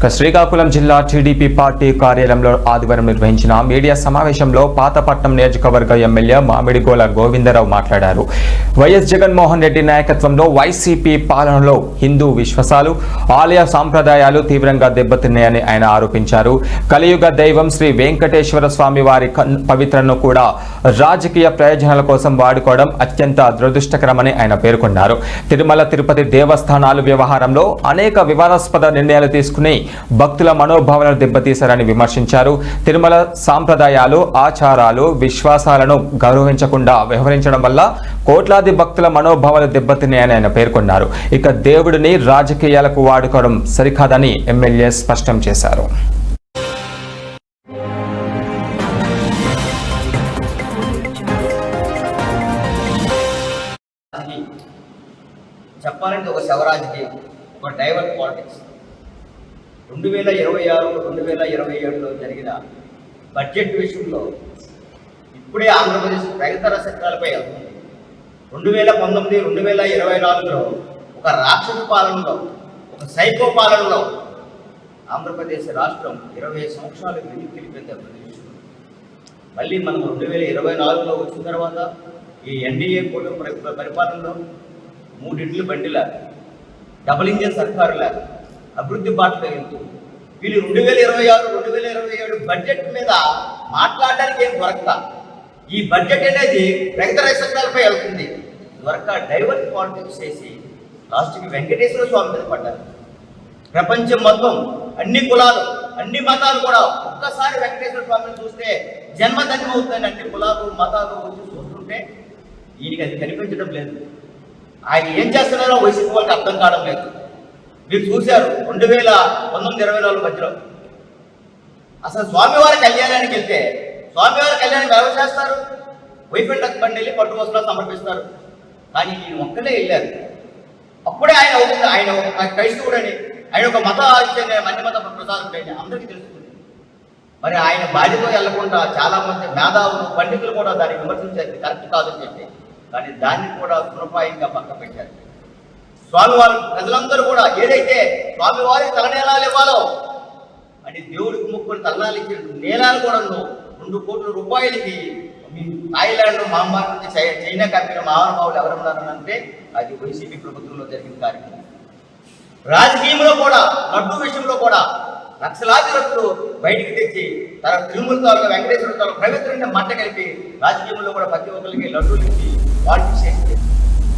శ్రీకాకుళం జిల్లా TDP party కార్యాలయంలో ఆదివారం నిర్వహించిన మీడియా సమావేశంలో పాతపట్నం నియోజకవర్గ ఎమ్మెల్యే మామిడిగోల గోవిందరావు మాట్లాడారు. వైఎస్ జగన్మోహన్ రెడ్డి నాయకత్వంలో వైసీపీ పాలనలో హిందూ విశ్వాసాలు, ఆలయ సాంప్రదాయాలు తీవ్రంగా దెబ్బతిన్నాయని ఆయన ఆరోపించారు. కలియుగ దైవం శ్రీ వెంకటేశ్వర స్వామి వారి పవిత్రను కూడా రాజకీయ ప్రయోజనాల కోసం వాడుకోవడం అత్యంత దురదృష్టకరమని ఆయన పేర్కొన్నారు. తిరుమల తిరుపతి దేవస్థానాలు వ్యవహారంలో అనేక వివాదాస్పద నిర్ణయాలు తీసుకుని భక్తుల మనోభావాలను దెబ్బతీశారని విమర్శించారు. తిరుమల సాంప్రదాయాలు, ఆచారాలు, విశ్వాసాలను గౌరవించకుండా వ్యవహరించడం వల్ల కోట్లాది భక్తుల మనోభావాలు దెబ్బతిన్నాయని ఆయన పేర్కొన్నారు. ఇక దేవుడిని రాజకీయాలకు వాడుకోవడం సరికాదని ఎమ్మెల్యే స్పష్టం చేశారు. చెప్పాలంటే ఒక శవరాజకీయం, ఒక డైవర్ట్ పాలిటిక్స్. 2026-2027లో జరిగిన బడ్జెట్ విషయంలో ఇప్పుడే ఆంధ్రప్రదేశ్ ప్రగతర చట్టాలపై 2019-2024లో ఒక రాక్షస పాలనలో, ఒక సైకో పాలనలో ఆంధ్రప్రదేశ్ రాష్ట్రం 20 సంవత్సరాలు వెనక్కి వెళ్ళిపోయింది. మళ్ళీ మనం 2024లో వచ్చిన తర్వాత ఈ ఎన్డీఏ కూటమి పరిపాలనలో 3 ఇడ్లు బండిలాగా, డబుల్ ఇంజిన్ సర్కారులాగా అభివృద్ధి బాటలో వెళ్తూ వీళ్ళు 2026-2027 బడ్జెట్ మీద మాట్లాడడానికి ఏం దొరక్క, ఈ బడ్జెట్ అనేది ప్రగతి చట్టాలపై వెళ్తుంది దొరక్క డైవర్ట్ పాలిటిక్స్ చేసి లాస్ట్కి వెంకటేశ్వర స్వామి మీద పడ్డారు. ప్రపంచం మొత్తం అన్ని కులాలు, అన్ని మతాలు కూడా ఒక్కసారి వెంకటేశ్వర స్వామిని చూస్తే జన్మధన్యం అవుతుంది. అన్ని కులాలు, మతాలు వచ్చి చూస్తుంటే ఈయనకి అది కనిపించడం లేదు. ఆయన ఏం చేస్తున్నారో వైసీపీ వాళ్ళకి అర్థం కావడం లేదు. మీరు చూశారు 2019-2024 మధ్యలో అసలు స్వామివారి కళ్యాణానికి వెళ్తే స్వామివారి కళ్యాణం ఎవరు చేస్తారు? వైఫ్ అండ్ హస్బెండ్ వెళ్ళి పట్టు వస్త్రాలు సమర్పిస్తారు. కానీ ఈయన ఒక్కడే వెళ్ళారు. అప్పుడే ఆయన అవుతుంది, ఆయన ఒక క్రైస్తవుడని, ఆయన ఒక మత అన్ని మత ప్రసాదుడని అందరికీ తెలుస్తుంది. మరి ఆయన బాధ్యతో వెళ్లకుండా చాలా మంది మేధావులు, పండితులు కూడా దాన్ని విమర్శించారు, కరెక్ట్ కాదని చెప్పి. కానీ దాన్ని కూడా సులభాయంగా పక్క పెట్టారు. స్వామివారు ప్రజలందరూ కూడా ఏదైతే స్వామివారికి తలనేలాలు ఇవ్వాలో అని దేవుడికి ముక్కుని తలనాలు ఇచ్చిన నేలాలు కూడా 2 కోట్ల రూపాయలకి థాయిలాండ్, మహమ్మారి నుంచి చైనా కంపెనీ మహానుభావులు ఎవరున్నారంటే అది వైసీపీ ప్రభుత్వంలో జరిగిన కార్యక్రమం. రాజకీయంలో కూడా లడ్డు విషయంలో కూడా లక్షలాది రొట్లు బయటికి తెచ్చి తన తిరుమల తాలూకా వెంకటేశ్వర తాలూకా పవిత్రంగా మంట కలిపి రాజకీయంలో కూడా ప్రతి ఒక్కరికి లడ్డూలు ఇచ్చి వాళ్ళు చేస్తే